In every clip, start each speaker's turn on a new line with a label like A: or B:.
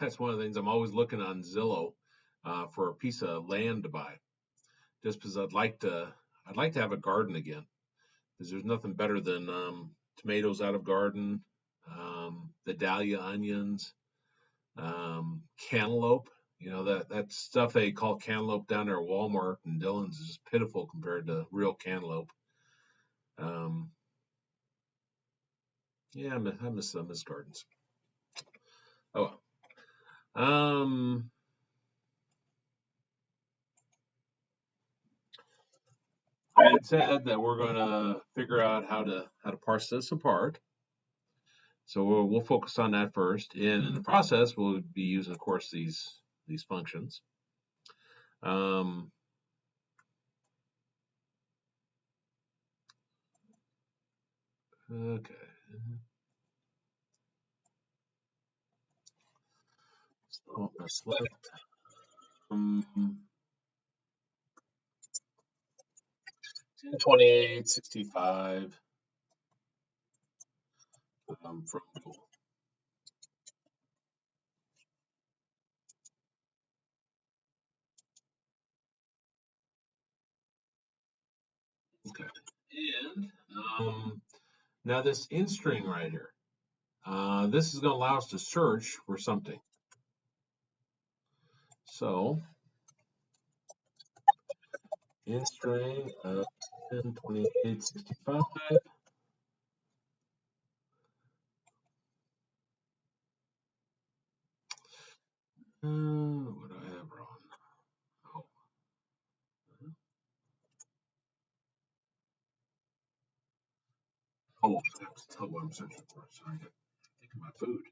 A: That's one of the things I'm always looking on Zillow for a piece of land to buy, just because I'd like to have a garden again. Because there's nothing better than tomatoes out of garden, the dahlia onions, cantaloupe. You know, that stuff they call cantaloupe down there at Walmart and Dillon's is just pitiful compared to real cantaloupe. Yeah, I miss gardens. Oh well. I had said that we're going to figure out how to parse this apart. So we'll focus on that first. And in the process, we'll be using, of course, these functions. Okay. So I'm going to select 102865 from Google. Okay. And now this in string right here, this is going to allow us to search for something. So in string of 102865. What do I have wrong? Oh, I have to tell what I'm searching for. Sorry, I think of my food.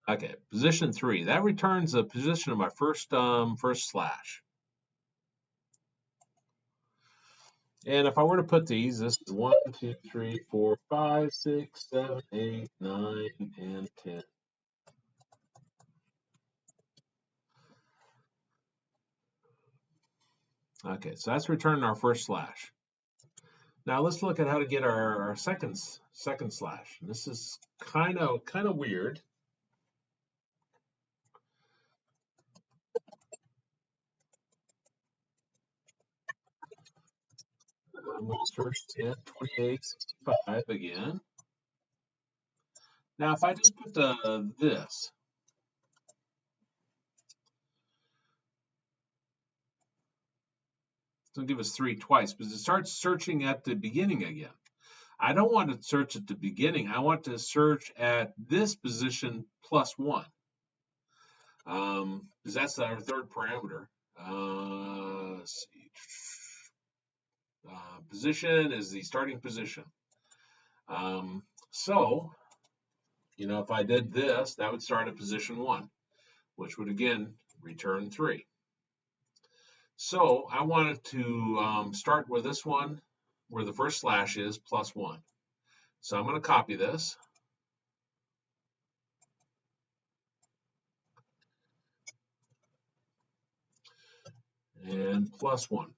A: Okay, position 3. That returns the position of my first slash. And if I were to put these, this is 1, 2, 3, 4, 5, 6, 7, 8, 9, and 10. Okay, so that's returning our first slash. Now let's look at how to get our second slash. And this is kind of weird. I'm going to search 102865 again. Now, if I just put this, it'll give us 3 twice, because it starts searching at the beginning again. I don't want to search at the beginning. I want to search at this position plus 1, because that's our third parameter. Let's see. Position is the starting position. So, if I did this, that would start at position 1, which would again return 3. So I wanted to start with this one, where the first slash is plus 1. So I'm going to copy this. And plus 1.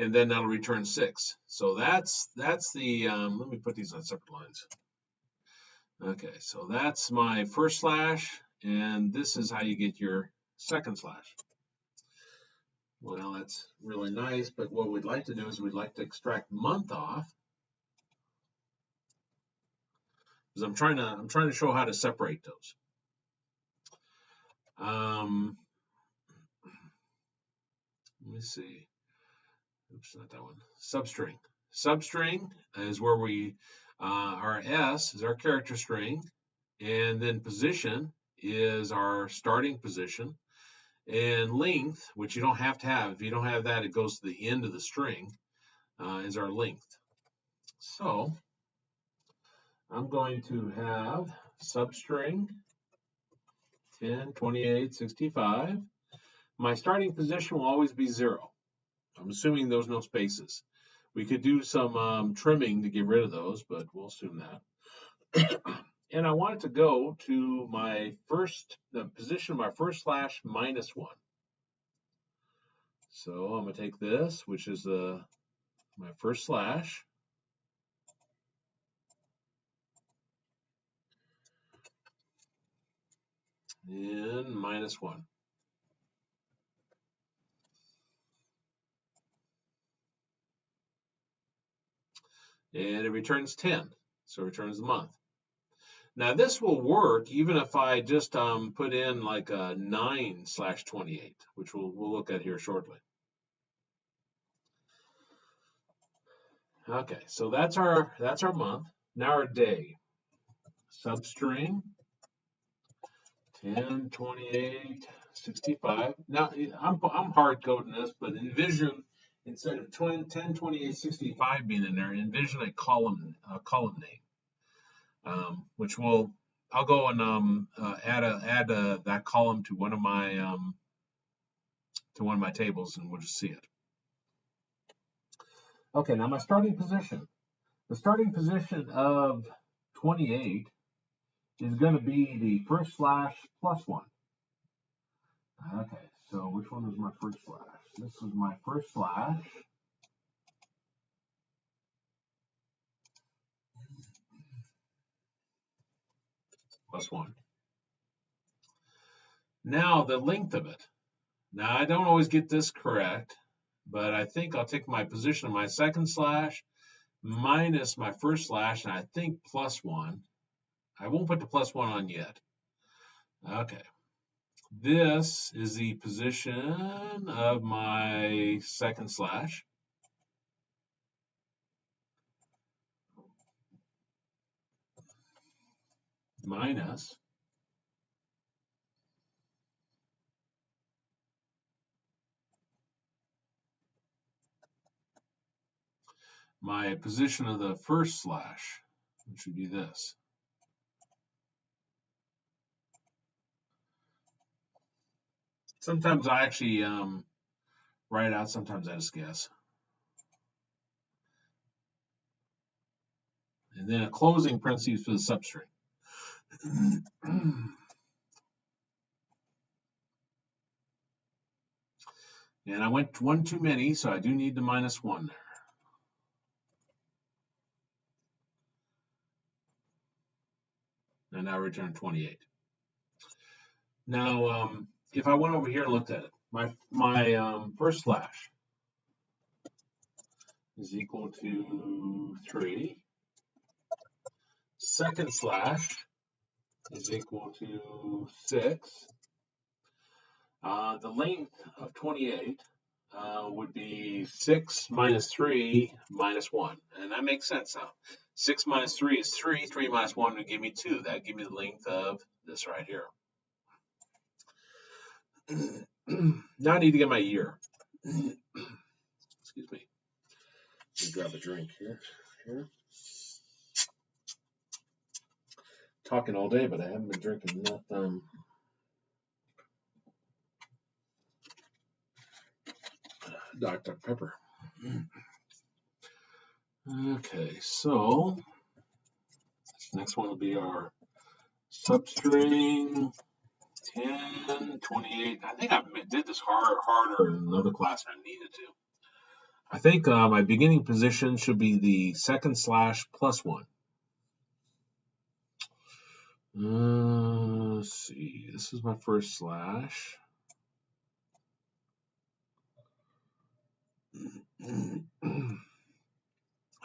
A: And then that'll return 6. So that's the, let me put these on separate lines. Okay, so that's my first slash, and this is how you get your second slash. Well, that's really nice, but what we'd like to do is we'd like to extract month off, because I'm trying to show how to separate those. Let me see. Oops, not that one. Substring. Substring is where we, our S is our character string, and then position is our starting position, and length, which you don't have to have. If you don't have that, it goes to the end of the string, is our length. So I'm going to have substring 102865. My starting position will always be 0. I'm assuming there's no spaces. We could do some trimming to get rid of those, but we'll assume that. And I want it to go to the position of my first slash minus 1. So I'm going to take this, which is the my first slash, and -1. And it returns 10, so it returns the month. Now this will work even if I just put in like a 9/28, which we'll look at here shortly. Okay, so that's our month. Now our day. Substring 10, 28, 65. Now I'm hard coding this, but envision instead of 10, 28, 65 being in there, envision a column name, which I'll go and add that column to one of my tables, and we'll just see it. Okay, now my starting position. The starting position of 28 is going to be the first slash +1. Okay, so which one was my first slash? This was my first slash. +1. Now the length of it. Now I don't always get this correct, but I think I'll take my position of my second slash minus my first slash, and I think +1. I won't put the +1 on yet. Okay. This is the position of my second slash. Minus my position of the first slash, which would be this. Sometimes I actually write it out, sometimes I just guess. And then a closing parentheses for the substring. And I went one too many, so I do need the -1 there. And I return 28. Now, if I went over here and looked at it, my first slash is equal to 3. Second slash is equal to 6. The length of 28 would be 6 minus 3 minus 1. And that makes sense now. 6 minus 3 is 3. 3 minus 1 would give me 2. That would give me the length of this right here. Now I need to get my year. Excuse me. Let me grab a drink here. Talking all day, but I haven't been drinking enough. Dr. Pepper. Okay, so this next one will be our substring 10, 28. I think I did this harder in another class than I needed to. I think my beginning position should be the second slash +1. Let's see. This is my first slash.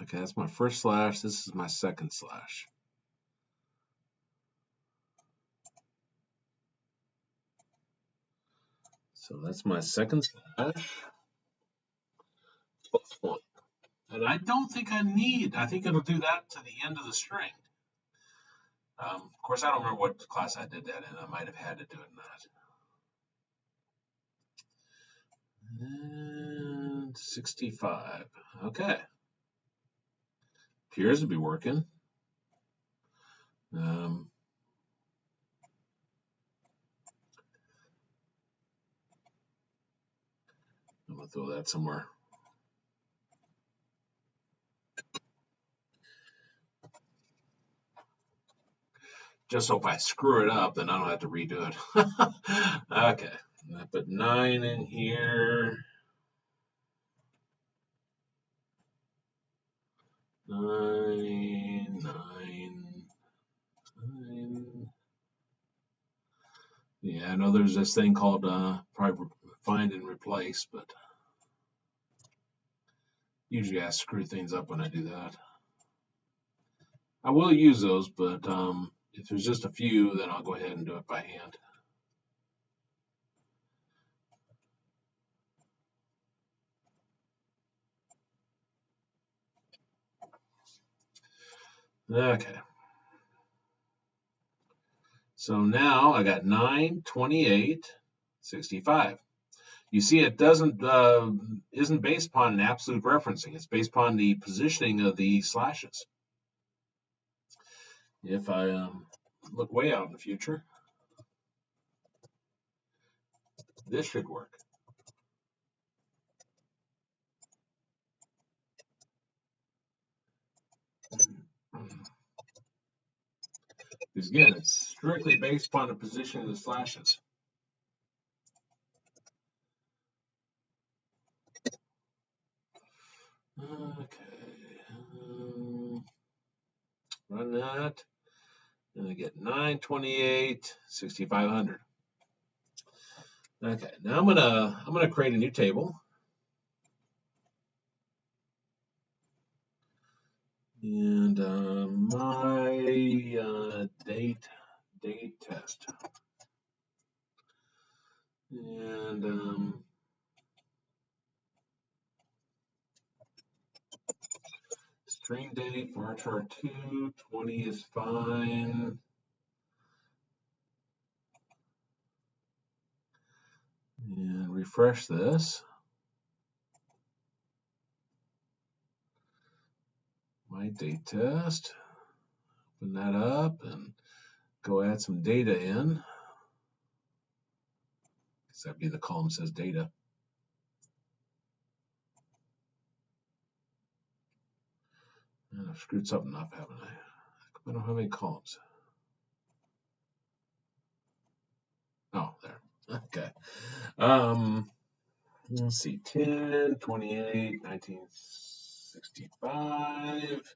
A: Okay, that's my first slash. This is my second slash. So that's my second slash +1. And I don't think I think it'll do that to the end of the string. Of course, I don't remember what class I did that in. I might have had to do it in that. And 65. Okay. Appears to be working. I'm going to throw that somewhere. Just so if I screw it up, then I don't have to redo it. Okay. I put 9 in here. 9, 9, 9. Yeah, I know there's this thing called find and replace, but usually I screw things up when I do that. I will use those, but if there's just a few, then I'll go ahead and do it by hand. Okay. So now I got 9, 28, 65. You see, it isn't based upon an absolute referencing. It's based upon the positioning of the slashes. If I look way out in the future, this should work. Because again, it's strictly based upon the position of the slashes. Okay. Run that. And I get 928, 6500. Okay, now I'm gonna create a new table. And my date test. And string date for chart2, 20 is fine. And refresh this. My date test. Open that up and go add some data in. Because that'd be the column that says data. And I've screwed something up, haven't I? I don't have any columns. Oh, there. Okay. Let's see. 10, 28, 1965.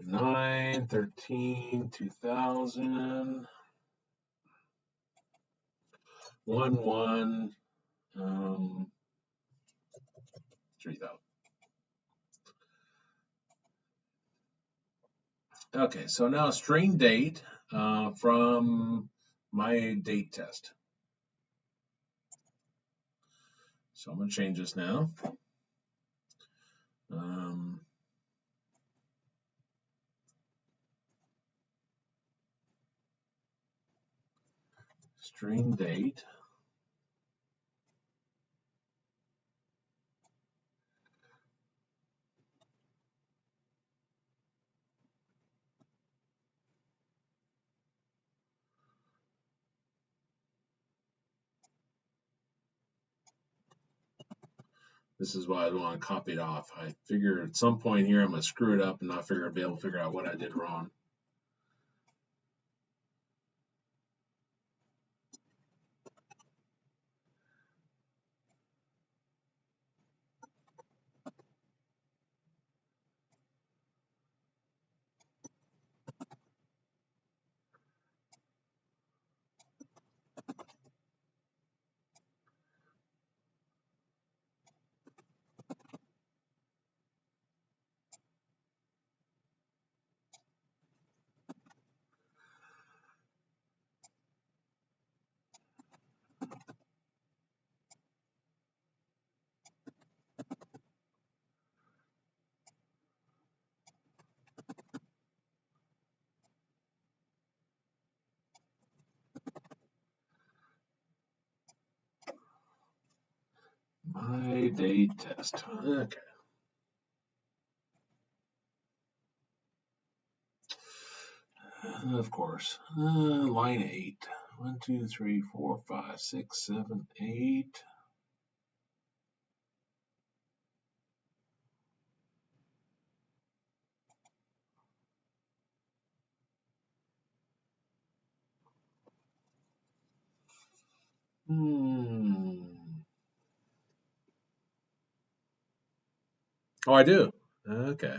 A: 9, 13, 2000. 1, 1, 3000. Okay, so now string date from my date test. So I'm going to change this now. String date. This is why I don't want to copy it off. I figure at some point here I'm going to screw it up and not be able to figure out what I did wrong. My date test. Okay. Of course. Line 8. 1, 2, 3, 4, 5, 6, 7, 8. Oh, I do. Okay.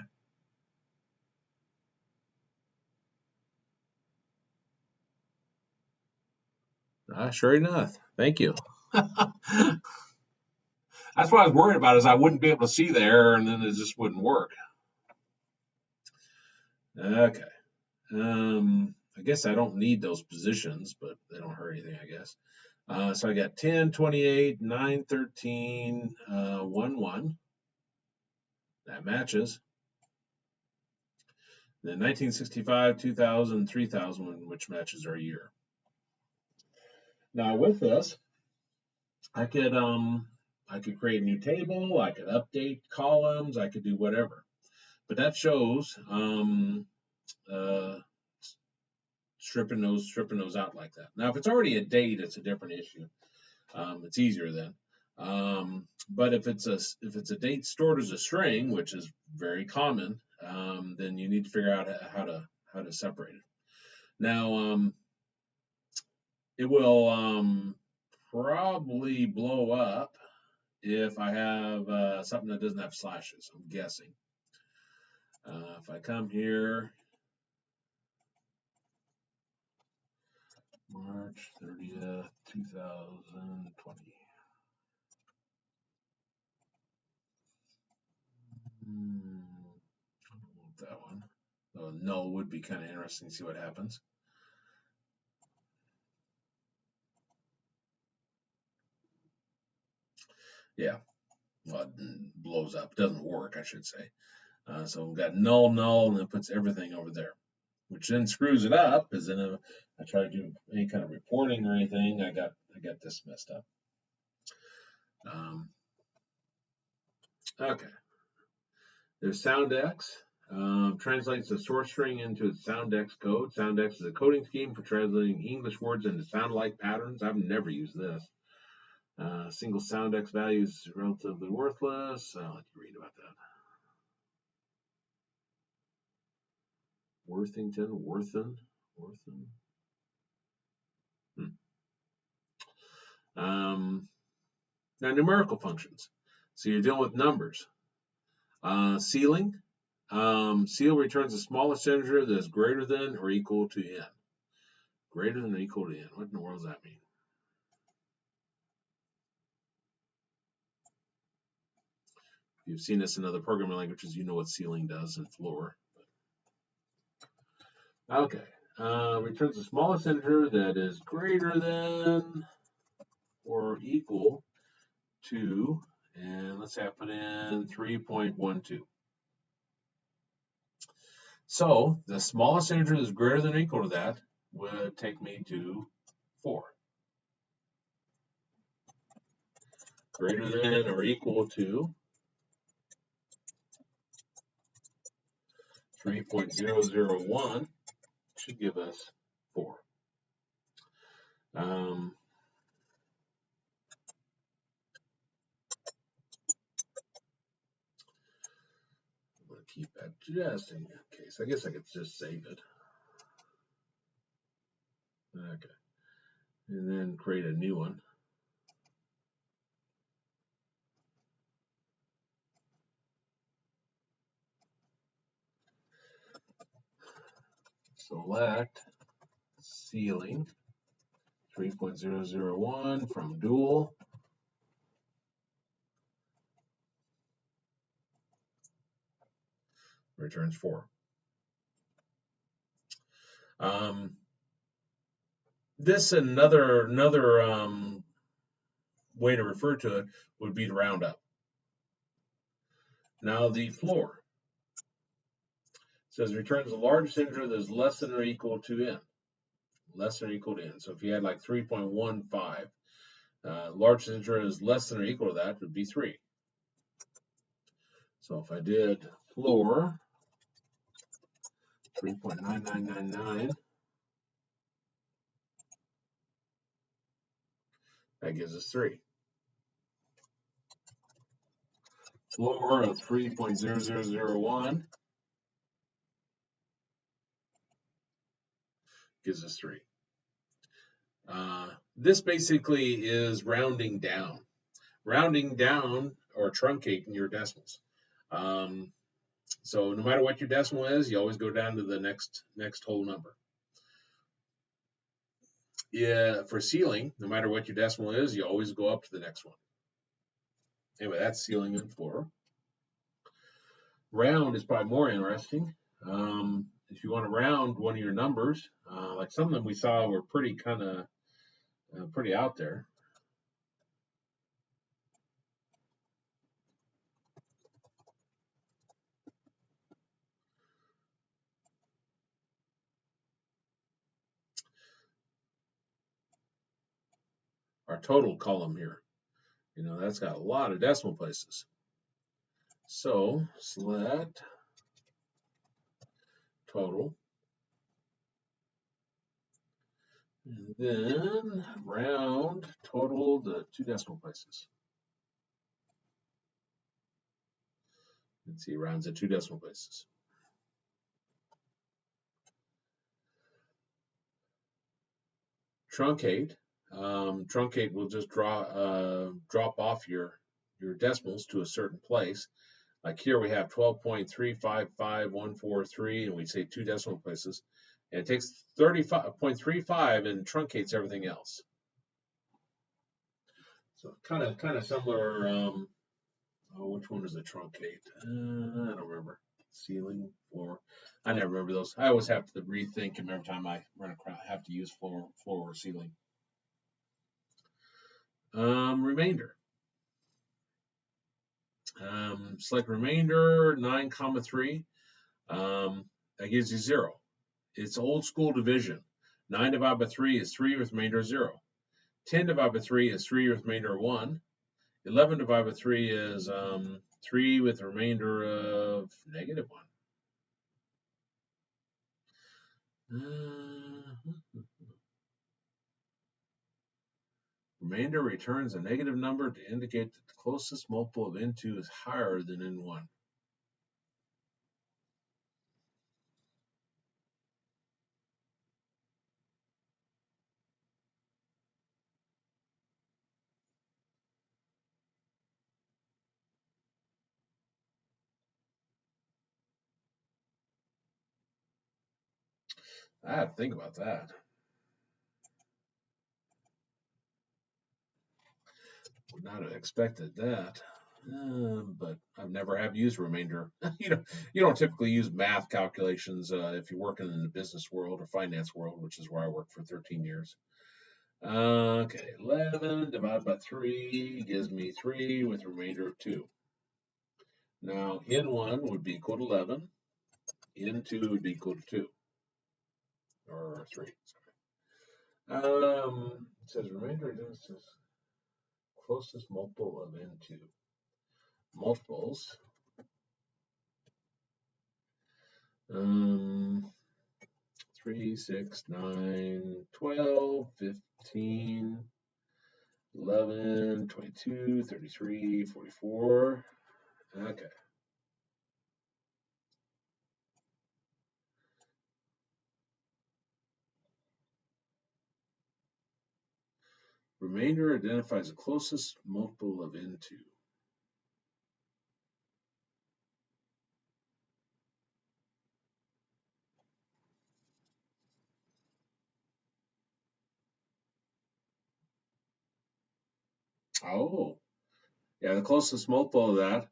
A: Sure enough. Thank you. That's what I was worried about, is I wouldn't be able to see the error and then it just wouldn't work. Okay. I guess I don't need those positions, but they don't hurt anything, I guess. So I got 10, 28, 9, 13, 1, 1. That matches. Then 1965, 2000, 3000, which matches our year. Now with this, I could create a new table, I could update columns, I could do whatever. But that shows stripping those out like that. Now, if it's already a date, it's a different issue. It's easier then. But if it's a date stored as a string, which is very common, then you need to figure out how to separate it. Now, it will probably blow up if I have something that doesn't have slashes, I'm guessing. If I come here, March 30th, 2020. I don't want that one. Null would be kind of interesting to see what happens. Yeah, well, it blows up. Doesn't work, I should say. So we've got null, null, and it puts everything over there, which then screws it up, because then I try to do any kind of reporting or anything, I got this messed up. Okay. There's SoundX. Translates the source string into its SoundX code. SoundX is a coding scheme for translating English words into sound-like patterns. I've never used this. Single SoundX value is relatively worthless. I'll let you read about that. Worthen. Now, numerical functions. So you're dealing with numbers. Ceiling. Ceil returns the smallest integer that is greater than or equal to n. Greater than or equal to n. What in the world does that mean? If you've seen this in other programming languages, you know what ceiling does in floor. Okay. Returns the smallest integer that is greater than or equal to, and let's say I put in 3.12. So the smallest integer that is greater than or equal to that would take me to 4. Greater than or equal to 3.001 should give us 4. I'm going to keep that just in case. I guess I could just save it. Okay. And then create a new one. Select ceiling 3.001 from dual. Returns 4. This another way to refer to it would be to round up. Now the floor says returns the largest integer that is less than or equal to n. Less than or equal to n. So if you had like 3.15, largest integer is less than or equal to that would be 3. So if I did floor 3.9999, that gives us 3. Floor of 3.0001 gives us 3. This basically is rounding down or truncating your decimals. So no matter what your decimal is, you always go down to the next whole number. Yeah, for ceiling, no matter what your decimal is, you always go up to the next one. Anyway, that's ceiling and floor. Round is probably more interesting. If you want to round one of your numbers, like some of them we saw were pretty pretty out there. Our total column here, that's got a lot of decimal places. So select total, and then round total to 2 decimal places. Let's see, rounds at 2 decimal places. Truncate. Truncate will just drop off your decimals to a certain place. Like here we have 12.355143, and we say 2 decimal places. And it takes 35.35 and truncates everything else. So kind of similar. Which one is the truncate? I don't remember. Ceiling, floor. I never remember those. I always have to rethink them every time I run across. Have to use floor or ceiling. Remainder. Select remainder 9,3. That gives you 0. It's old school division. 9 divided by 3 is 3 with remainder of 0. 10 divided by 3 is 3 with remainder of 1. 11 divided by 3 is 3 with a remainder of -1. Remainder returns a negative number to indicate that the closest multiple of n2 is higher than n1. I have to think about that. Would not have expected that. But I've never have used remainder. You don't typically use math calculations if you're working in the business world or finance world, which is where I worked for 13 years. Okay, 11 divided by 3 gives me 3 with a remainder of 2. Now, n1 would be equal to 11. n2 would be equal to 2. Or 3, sorry. It says remainder is closest multiple of n2. Multiples. 3, 6, 9, 12, 15, 11, 22, 33, 44. Okay. Remainder identifies the closest multiple of n2. Oh, yeah, the closest multiple of that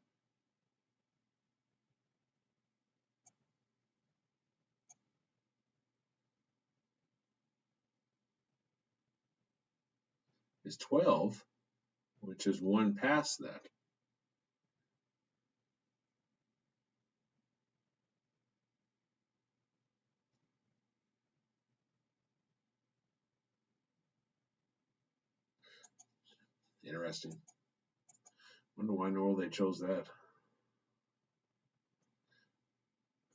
A: is 12, which is 1 past that. Interesting. Wonder why in the world they chose that.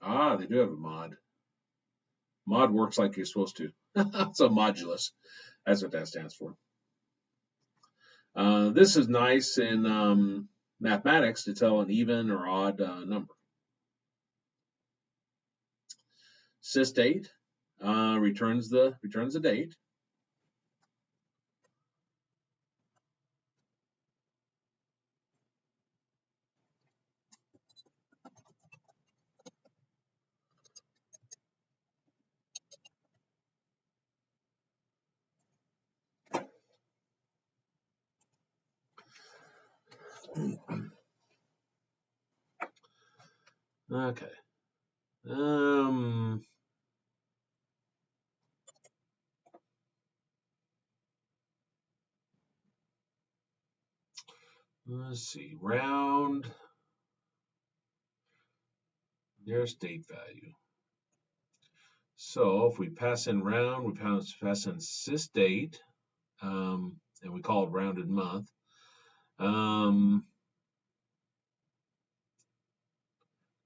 A: Ah, they do have a mod. Mod works like you're supposed to. So modulus. That's what that stands for. This is nice in mathematics to tell an even or odd number. Sysdate returns the date. Okay. Let's see. Round nearest date value. So if we pass in round, we pass in sysdate, and we call it rounded month.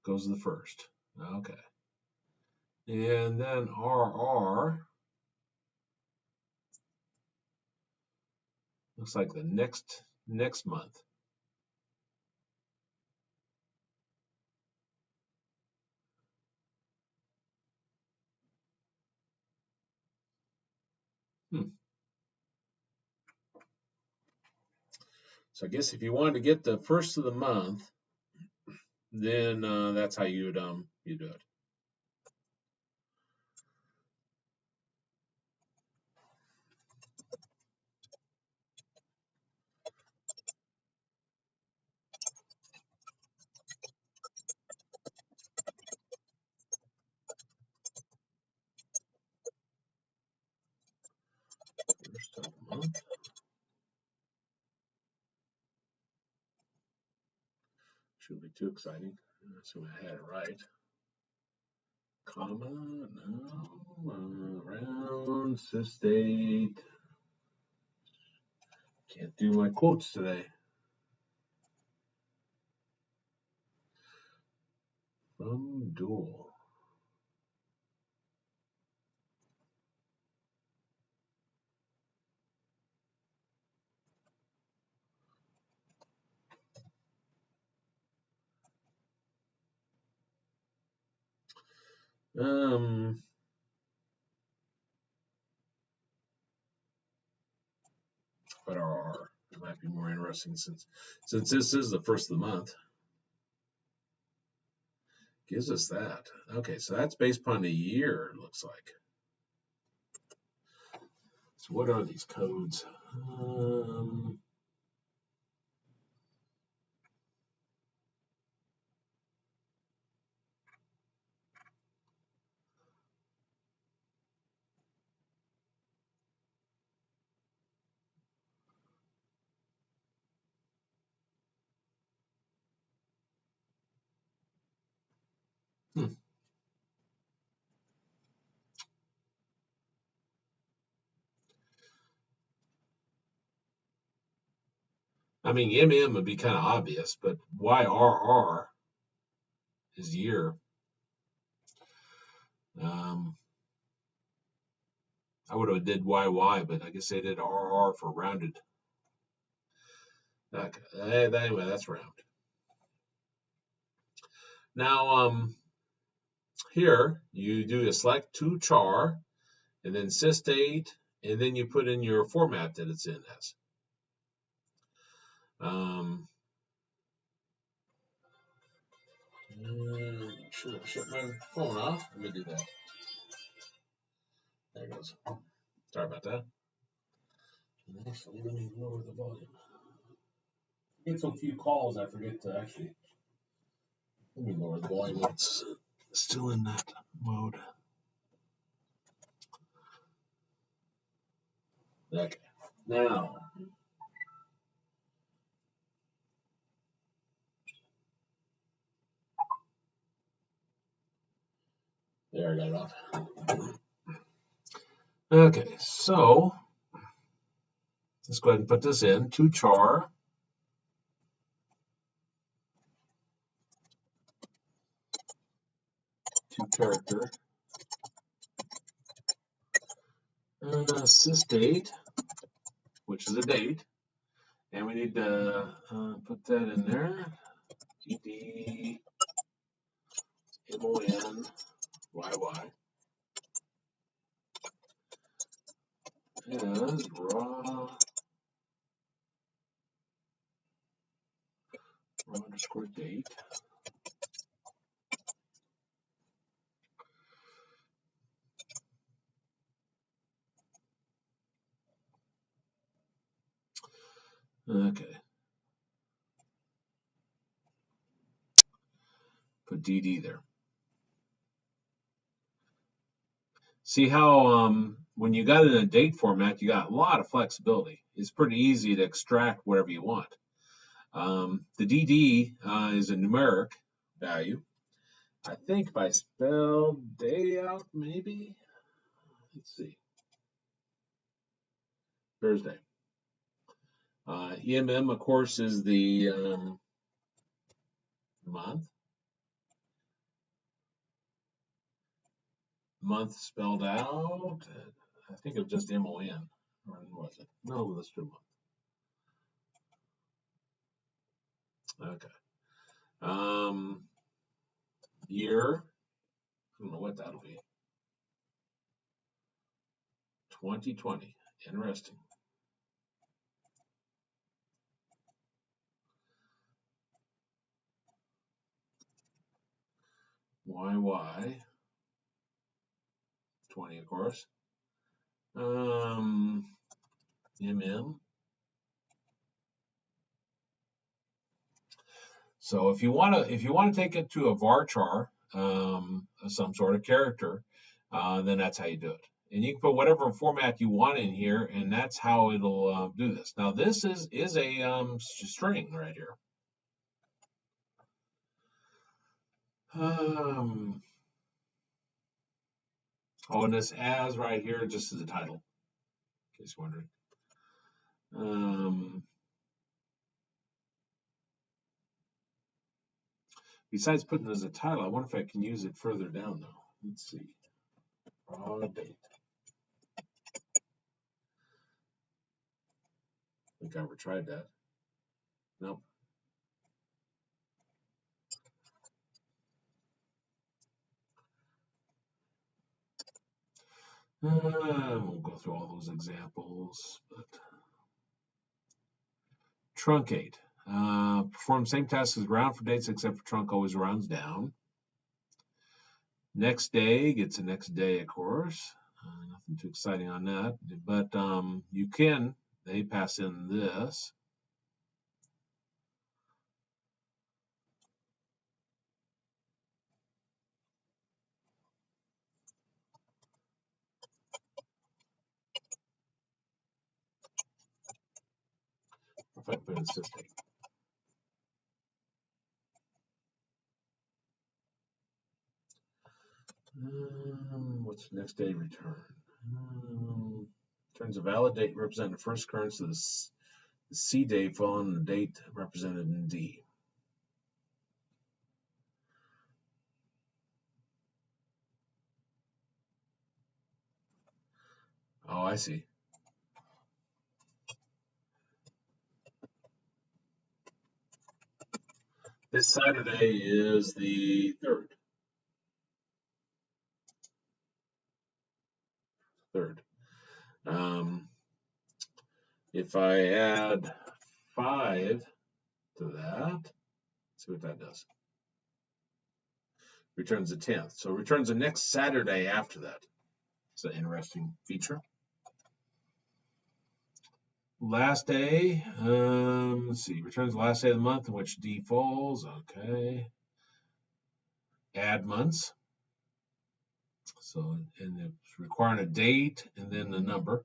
A: Goes to the first. Okay. And then RR looks like the next month. So I guess if you wanted to get the first of the month, then that's how you do it. First of the month. Shouldn't be too exciting. Assuming I had it right. Comma, no, round, sysdate. Can't do my quotes today. From dual. But RR, it might be more interesting since this is the first of the month. Gives us that. Okay, so that's based upon the year, it looks like. So what are these codes? I mean, MM would be kind of obvious, but YRR is year. I would have did YY, but I guess they did RR for rounded. Okay. Anyway, that's round. Now, here you do a select to char, and then sysdate, and then you put in your format that it's in as. Should have shut my phone off. Let me do that. There it goes. Sorry about that. Actually, let me lower the volume. I get so few calls, I forget to actually. Let me lower the volume. It's still in that mode. Okay. Now. There, I got it off. Okay, so let's go ahead and put this in to char. To character. Sysdate, which is a date, and we need to put that in there. DD MON YY as raw underscore date. Okay. Put DD there. See how when you got it in a date format, you got a lot of flexibility. It's pretty easy to extract whatever you want. The DD is a numeric value. I think if I spell day out, maybe, let's see, Thursday. EMM, of course, is the month. Month spelled out. I think it was just MON. Or was it? No, let's do month. Okay. Year. I don't know what that'll be. 2020. Interesting. YY. 20, of course. MM. So if you want to take it to a varchar, some sort of character, then that's how you do it. And you can put whatever format you want in here, and that's how it'll do this. Now this is a string right here. Oh, and this as right here just as a title, in case you're wondering. Besides putting it as a title, I wonder if I can use it further down though. Let's see. Raw date. I think I ever tried that. Nope. We'll go through all those examples, but truncate. Perform the same task as round for dates, except for trunc always rounds down. Next day gets a next day, of course. Nothing too exciting on that, but they pass in this. If I put in sysdate. What's next day return? Returns a valid date representing the first occurrence of the C date following the date represented in D. Oh, I see. This Saturday is the 3rd. If I add 5 to that, see what that does. Returns the 10th. So returns the next Saturday after that. It's an interesting feature. Last day, let's see, returns the last day of the month in which D falls. Okay. Add months. So, and it's requiring a date and then the number.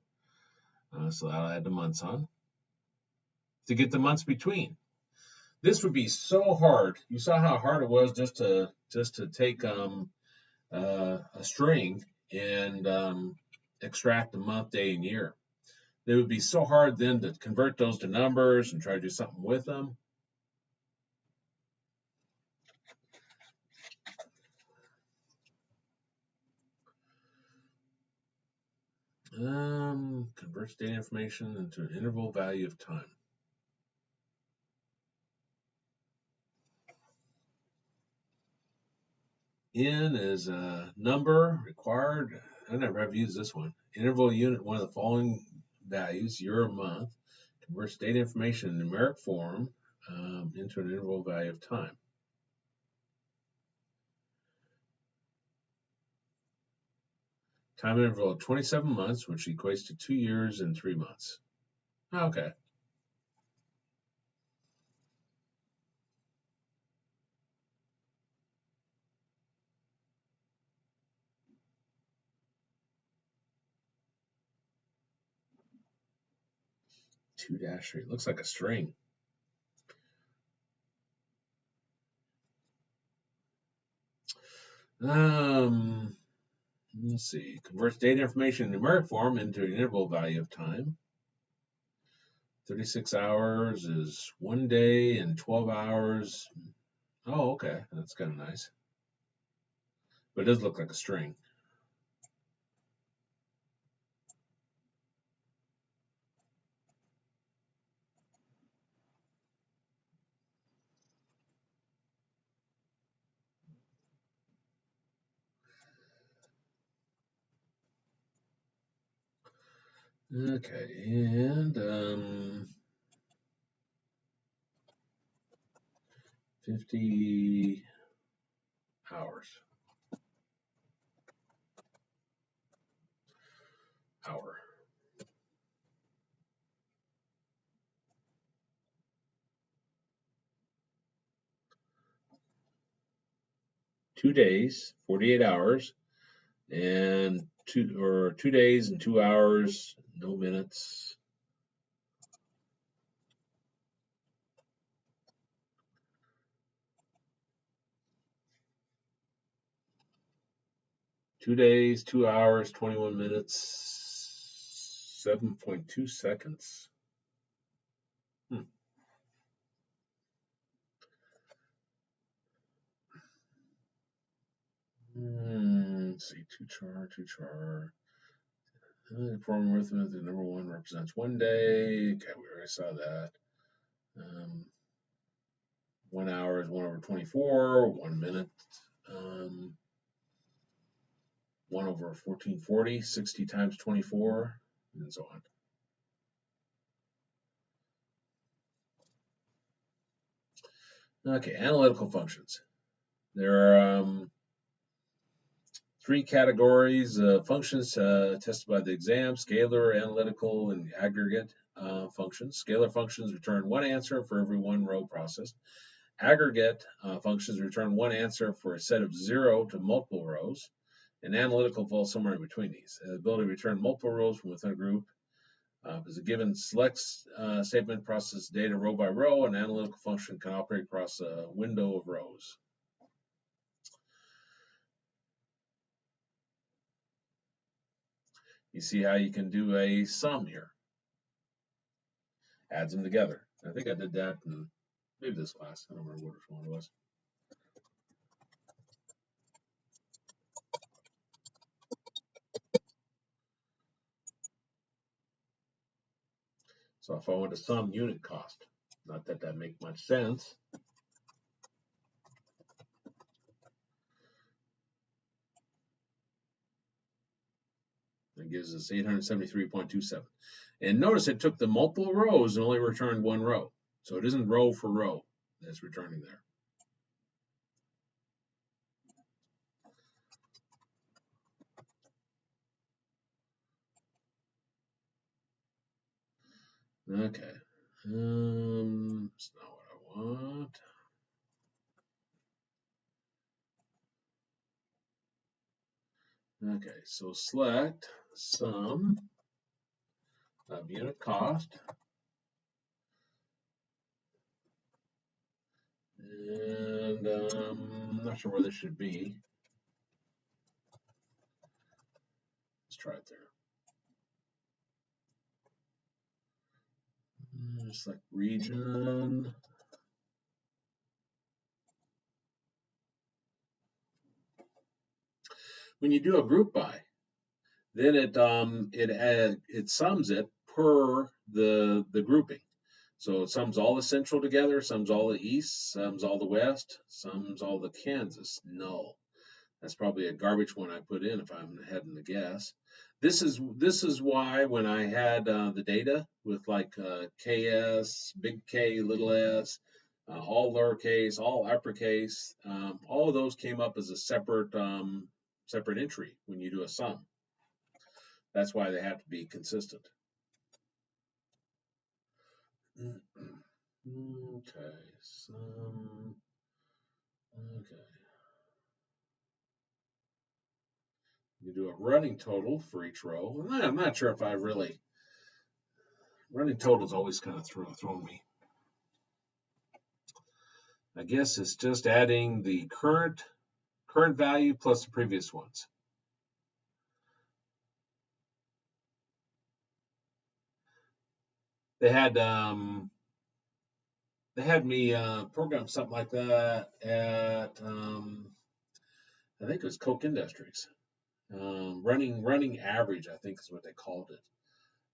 A: So I'll add the months on to get the months between. This would be so hard. You saw how hard it was just to take a string and extract the month, day, and year. It would be so hard then to convert those to numbers and try to do something with them. Converts data information into an interval value of time. N is a number required. I never have used this one. Interval unit, one of the following values, year or month, converts data information in numeric form into an interval value of time. Time interval of 27 months, which equates to 2 years and 3 months. Okay. 2-3 looks like a string. Let's see. Converts data information in numeric form into an interval value of time. 36 hours is 1 day, and 12 hours. Oh, okay. That's kind of nice. But it does look like a string. Okay, and 50 hours. Hour. Two days, 48 hours, and 2 days and 2 hours, no minutes. Two days, 2 hours, 21 minutes, 7.2 seconds. Let's see, two char. Form arithmetic, the number 1 represents 1 day. Okay, we already saw that. 1 hour is 1/24. 1 minute, 1/1440. 60 times 24, and so on. Okay, analytical functions. There are 3 categories of functions tested by the exam: scalar, analytical, and aggregate functions. Scalar functions return 1 answer for every 1 row processed. Aggregate functions return 1 answer for a set of 0 to multiple rows. And analytical falls somewhere in between these. The ability to return multiple rows from within a group is a given selects statement processes data row by row. An analytical function can operate across a window of rows. You see how you can do a sum here. Adds them together. I think I did that in maybe this class. I don't remember which one it was. So if I want to sum unit cost, not that that makes much sense. That gives us 873.27. And notice it took the multiple rows and only returned 1 row. So it isn't row for row that's returning there. Okay. It's not what I want. Okay, so select sum of unit cost. And I'm not sure where this should be. Let's try it there. Select region. When you do a group by, then it sums it per the grouping. So it sums all the central together, sums all the east, sums all the west, sums all the Kansas. No, that's probably a garbage one I put in if I'm having to guess. This is why when I had the data with like KS, big K, little s, all lowercase, all uppercase, all of those came up as a separate entry when you do a sum. That's why they have to be consistent. Okay, sum. Okay. You do a running total for each row. I'm not sure if I really Running total's always kind of thrown me. I guess it's just adding the current value plus the previous ones. They had me program something like that at I think it was Koch Industries. Running average, I think is what they called it.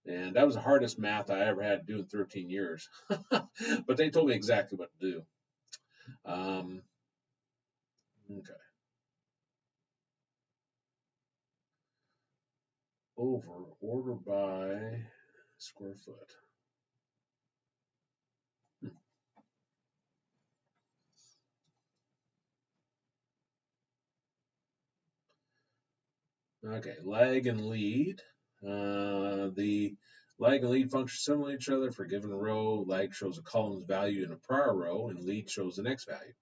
A: And that was the hardest math I ever had to do in 13 years. But they told me exactly what to do. Okay. Over order by square foot. Okay, lag and lead. The lag and lead functions similar to each other for a given row. Lag shows a column's value in a prior row, and lead shows the next value.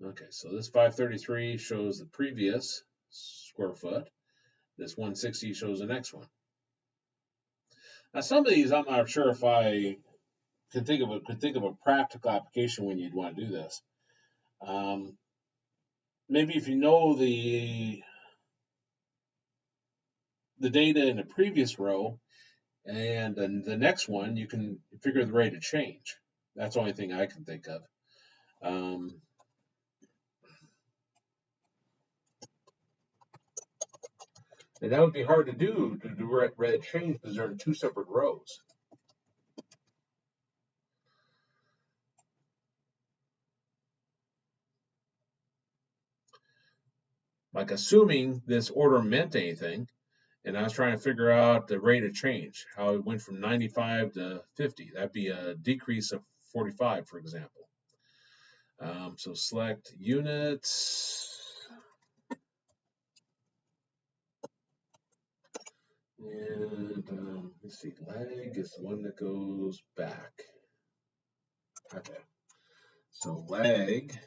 A: Okay, so this 533 shows the previous square foot. This 160 shows the next one. Now, some of these, I'm not sure if I could think of a practical application when you'd want to do this. Maybe if you know the data in the previous row and then the next one, you can figure the rate of change. That's the only thing I can think of. And that would be hard to do rate of change because they're in two separate rows. Like assuming this order meant anything, and I was trying to figure out the rate of change, how it went from 95 to 50. That'd be a decrease of 45, for example. So select units. And let's see, lag is the one that goes back. Okay. So lag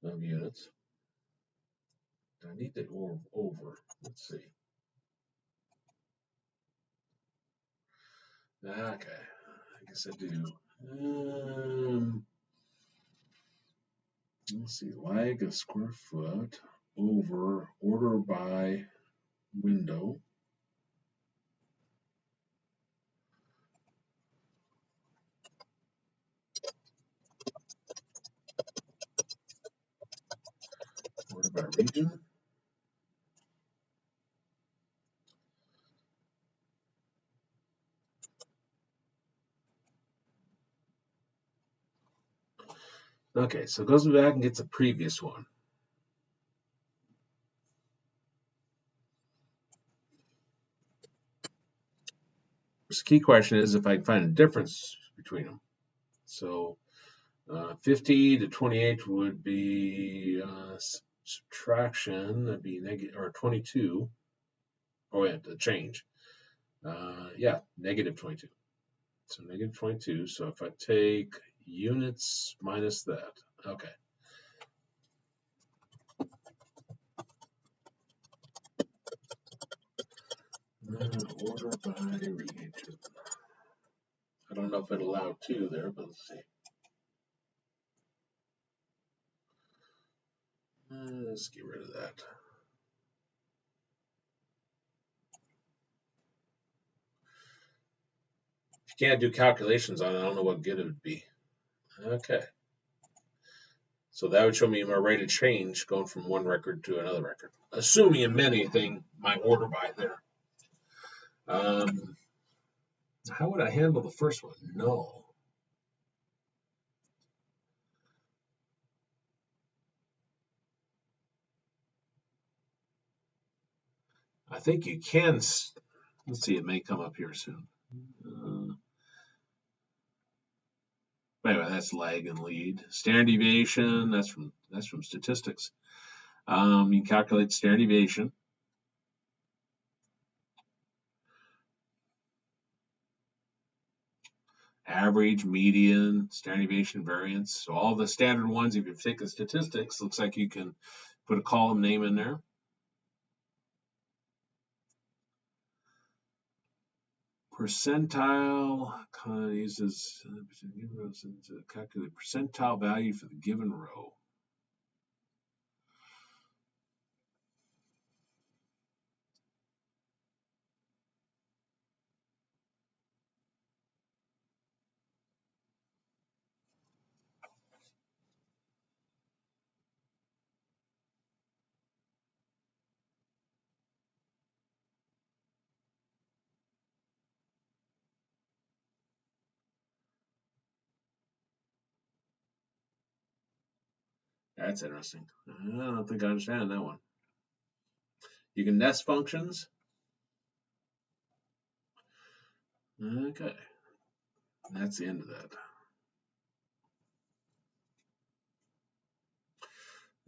A: of units. I need the over. Let's see. Okay. I guess I do. Let's see. Lag of square foot over order by window. Order by region. Okay, so it goes back and gets the previous one. The key question is if I can find a difference between them. So 50 to 28 would be subtraction. That'd be negative, or 22. Oh yeah, the change. Yeah, negative 22. So negative 22. So if I take units minus that, okay. Order by region. I don't know if it allowed 2 there, but let's see. Let's get rid of that. If you can't do calculations on it, I don't know what good it would be. Okay. So that would show me my rate of change going from one record to another record, assuming it meant anything, my order by there. How would I handle the first one? No. I think you can. Let's see, it may come up here soon. Anyway, that's lag and lead. Standard deviation, that's from statistics. You can calculate standard deviation. average, median, standard deviation, variance. So all the standard ones, if you've taken statistics, looks like you can put a column name in there. Percentile kind of uses to calculate percentile value for the given row. That's interesting. I don't think I understand that one. You can nest functions. Okay. That's the end of that.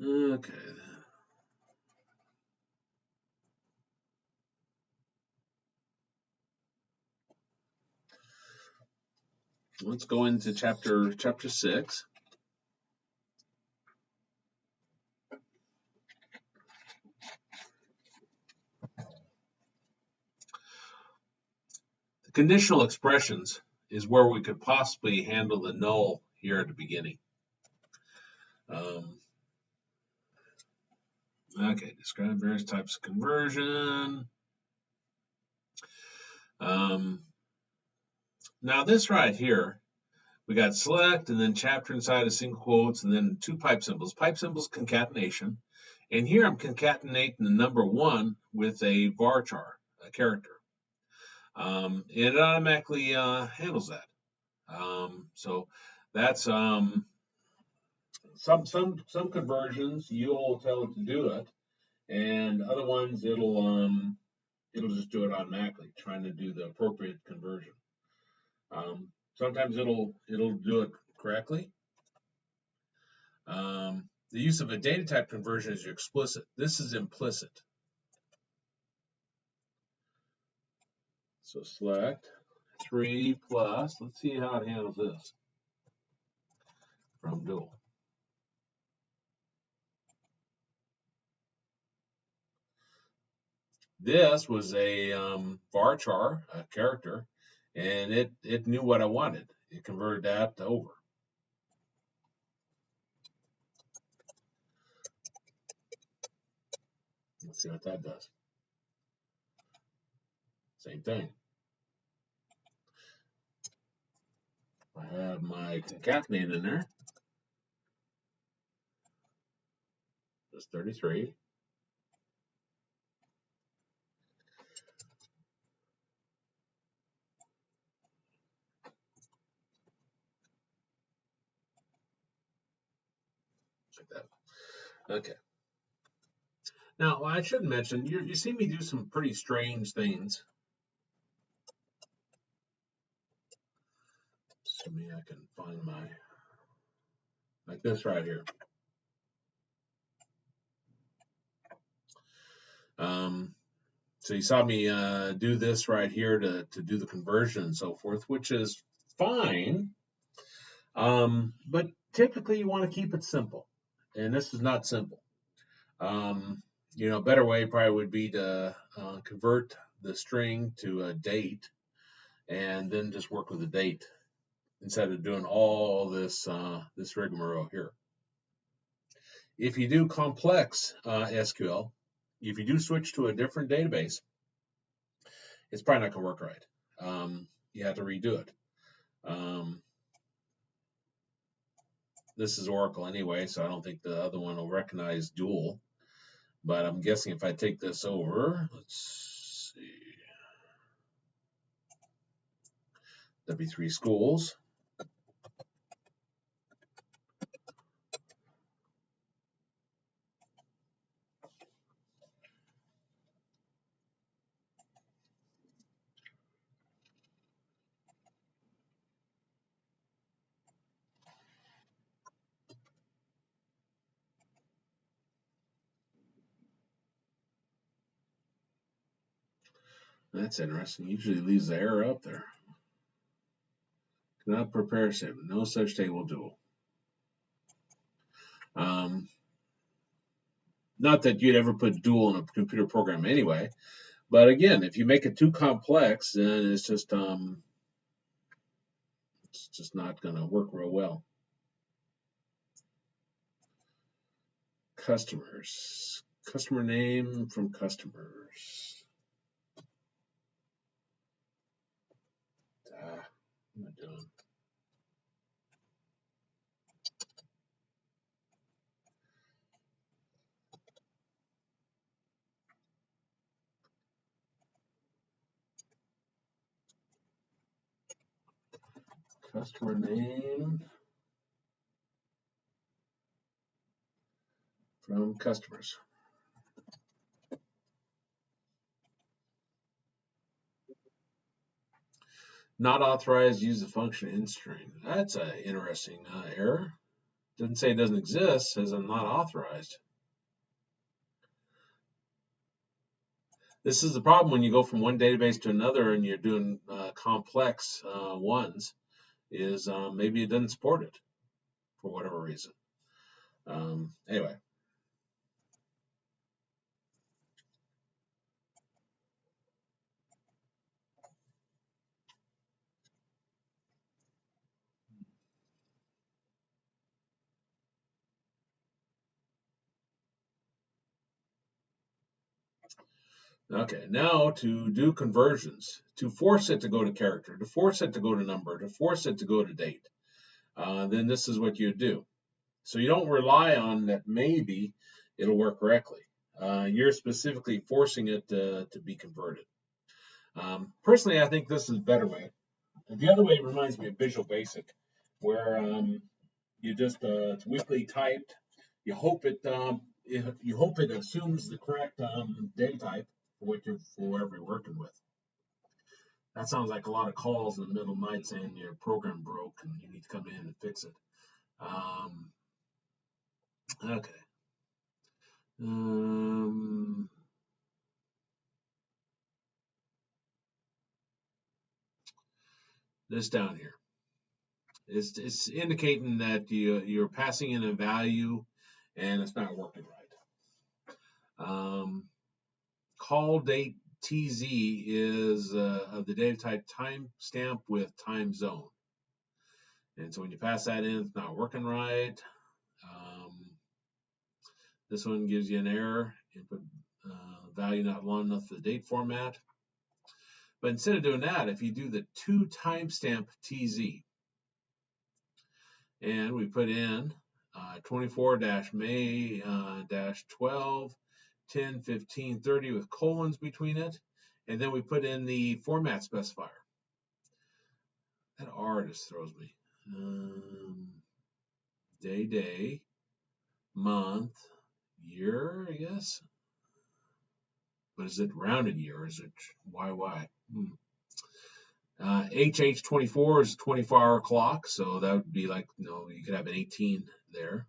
A: Okay. Let's go into chapter 6. The conditional expressions is where we could possibly handle the null here at the beginning. Okay, describe various types of conversion. Now this right here, we got select and then chapter inside of single quotes and then two pipe symbols. Pipe symbols concatenation. And here I'm concatenating the number 1 with a varchar, a character. And it automatically handles that. So that's some conversions you'll tell it to do it, and other ones it'll just do it automatically, trying to do the appropriate conversion. Sometimes it'll do it correctly. The use of a data type conversion is explicit. This is implicit. So select 3 plus. Let's see how it handles this from dual. This was a varchar, a character, and it knew what I wanted. It converted that to over. Let's see what that does. Same thing. I have my concatenate in there. That's 33. Like that. Okay. Now, I should mention, you see me do some pretty strange things. Assuming I can find my, like this right here. So you saw me do this right here to do the conversion and so forth, which is fine. But typically you want to keep it simple. And this is not simple. A better way probably would be to convert the string to a date and then just work with the date instead of doing all this this rigmarole here. If you do complex SQL, if you do switch to a different database, it's probably not going to work right. You have to redo it. This is Oracle anyway, so I don't think the other one will recognize dual. But I'm guessing if I take this over, let's see, W3 schools. That's interesting. Usually leaves the error up there. Not prepare statement. No such table dual. Not that you'd ever put dual in a computer program anyway, but again, if you make it too complex, then it's just not going to work real well. Customers. Customer name from customers. What am I doing? Customer name from customers. Not authorized to use the function in string. That's an interesting error. Doesn't say it doesn't exist, says I'm not authorized. This is the problem when you go from one database to another and you're doing complex ones, is maybe it doesn't support it for whatever reason. Anyway. Okay, now to do conversions, to force it to go to character, to force it to go to number, to force it to go to date, then this is what you do. So you don't rely on that maybe it'll work correctly. You're specifically forcing it to be converted. Personally, I think this is a better way. The other way reminds me of Visual Basic, where you just it's weakly typed. You hope it assumes the correct data type for whatever you're working with. That sounds like a lot of calls in the middle of the night saying your program broke and you need to come in and fix it. Okay. This down here. It's indicating that you're passing in a value and it's not working right. Call date TZ is of the data type timestamp with time zone. And so when you pass that in, it's not working right. This one gives you an error. Input value not long enough for the date format. But instead of doing that, if you do the to timestamp TZ, and we put in 24-May-12, 10, 15, 30 with colons between it, and then we put in the format specifier. That R just throws me. Day, month, year, I guess. But is it rounded year or is it YY? HH24 is 24-hour clock, so that would be like, you could have an 18 there.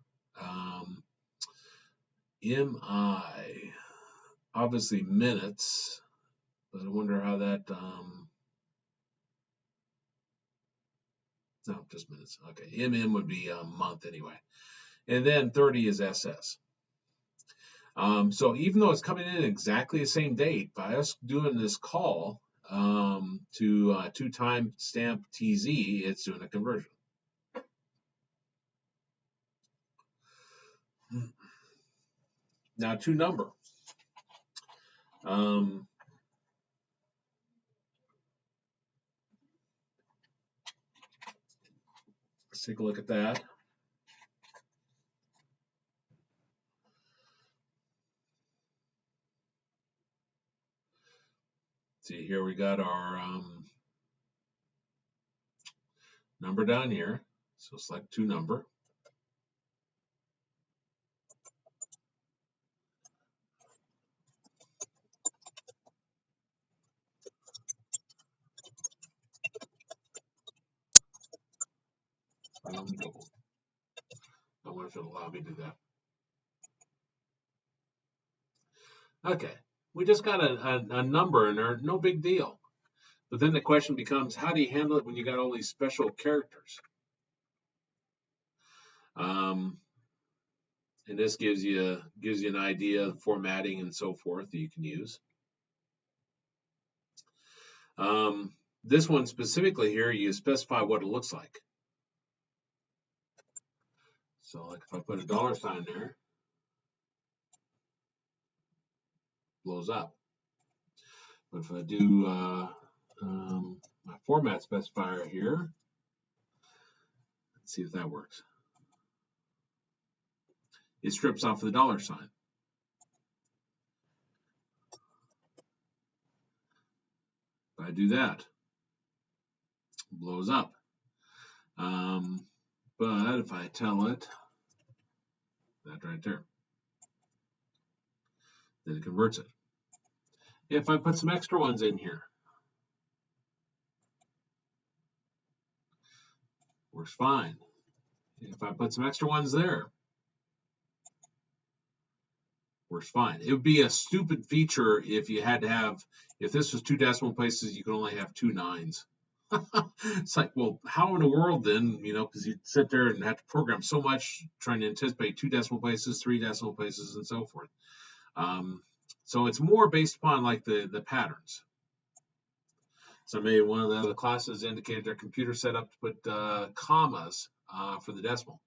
A: MI, obviously minutes, but I wonder how that, no, just minutes. Okay, MM would be a month anyway. And then 30 is SS. So even though it's coming in exactly the same date, by us doing this call to timestamp TZ, it's doing a conversion. Now to number. Let's take a look at that. See, here we got our number down here. So select to number. I wonder if it'll allow me to do that. Okay, we just got a number in there, no big deal. But then the question becomes, how do you handle it when you got all these special characters? And this gives you an idea of formatting and so forth that you can use. This one specifically here, you specify what it looks like. So like if I put a $sign there, blows up. But if I do my format specifier here, let's see if that works. It strips off the $sign. If I do that, it blows up. But if I tell it, that right there, then it converts it. If I put some extra ones in here, works fine. If I put some extra ones there, works fine. It would be a stupid feature if you had to have, if this was 2 decimal places, you could only have 2 9s. It's like, well, how in the world then, because you'd sit there and have to program so much trying to anticipate 2 decimal places, 3 decimal places, and so forth. So it's more based upon like the patterns. So maybe one of the other classes indicated their computer set up to put commas for the decimal.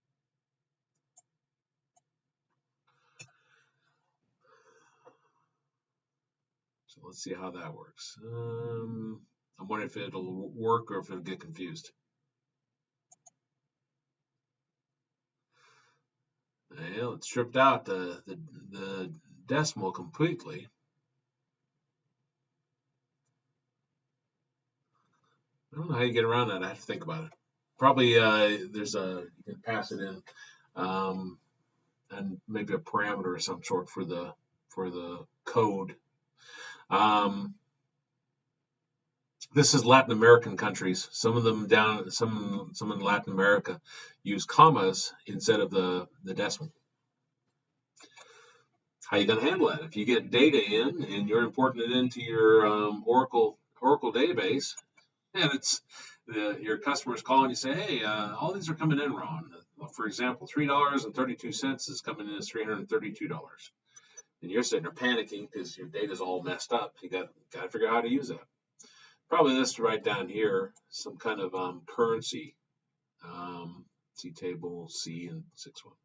A: So let's see how that works. I'm wondering if it'll work or if it'll get confused. Well, it stripped out the decimal completely. I don't know how you get around that. I have to think about it. Probably you can pass it in, and maybe a parameter of some sort for the code. This is Latin American countries. Some of them some in Latin America use commas instead of the decimal. How are you going to handle that? If you get data in and you're importing it into your Oracle database, and it's your customers call and you say, hey, all these are coming in wrong. For example, $3.32 is coming in as $332. And you're sitting there panicking because your data's all messed up. You got to figure out how to use that. Probably this right down here, some kind of currency. See table C and 6.1.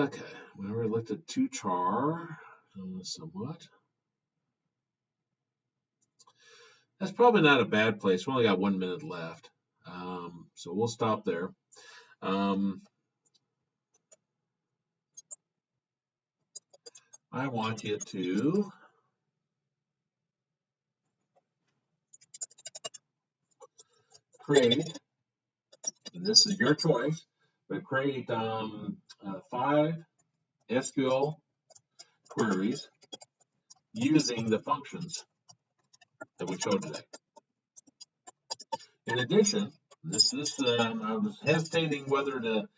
A: Okay, we already looked at 2char somewhat. That's probably not a bad place. We only got 1 minute left, so we'll stop there. I want you to create, and this is your choice, but create 5 SQL queries using the functions that we showed today. In addition, I was hesitating whether to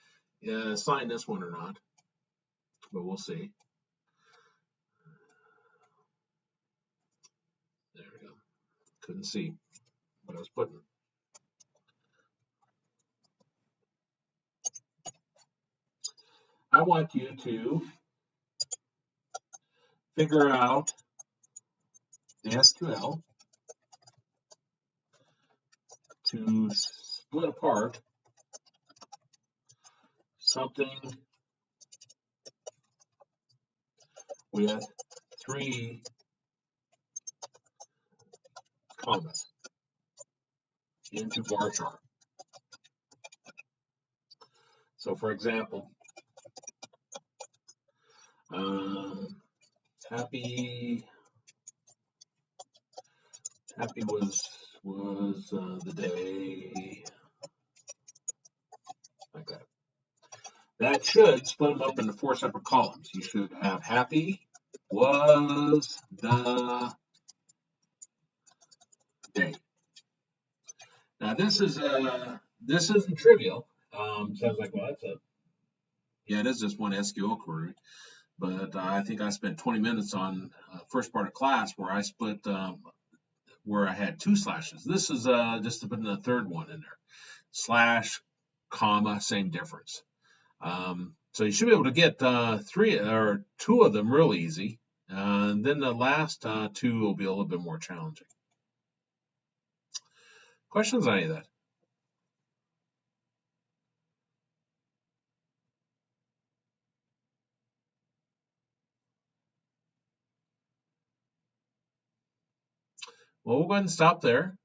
A: assign this one or not, but we'll see. There we go. Couldn't see what I was putting. I want you to figure out the SQL to split apart something with 3 commas into bar chart. So for example, happy was the day, like that. That should split them up into 4 separate columns. You should have happy was the day. Now this isn't trivial. Sounds like, well, it is just one SQL query, but I think I spent 20 minutes on first part of class where I split where I had 2 slashes. This is just to put in the third one in there. Slash, comma, same difference. So you should be able to get 3 or 2 of them real easy. And then the last 2 will be a little bit more challenging. Questions on any of that? Well, we'll go ahead and stop there.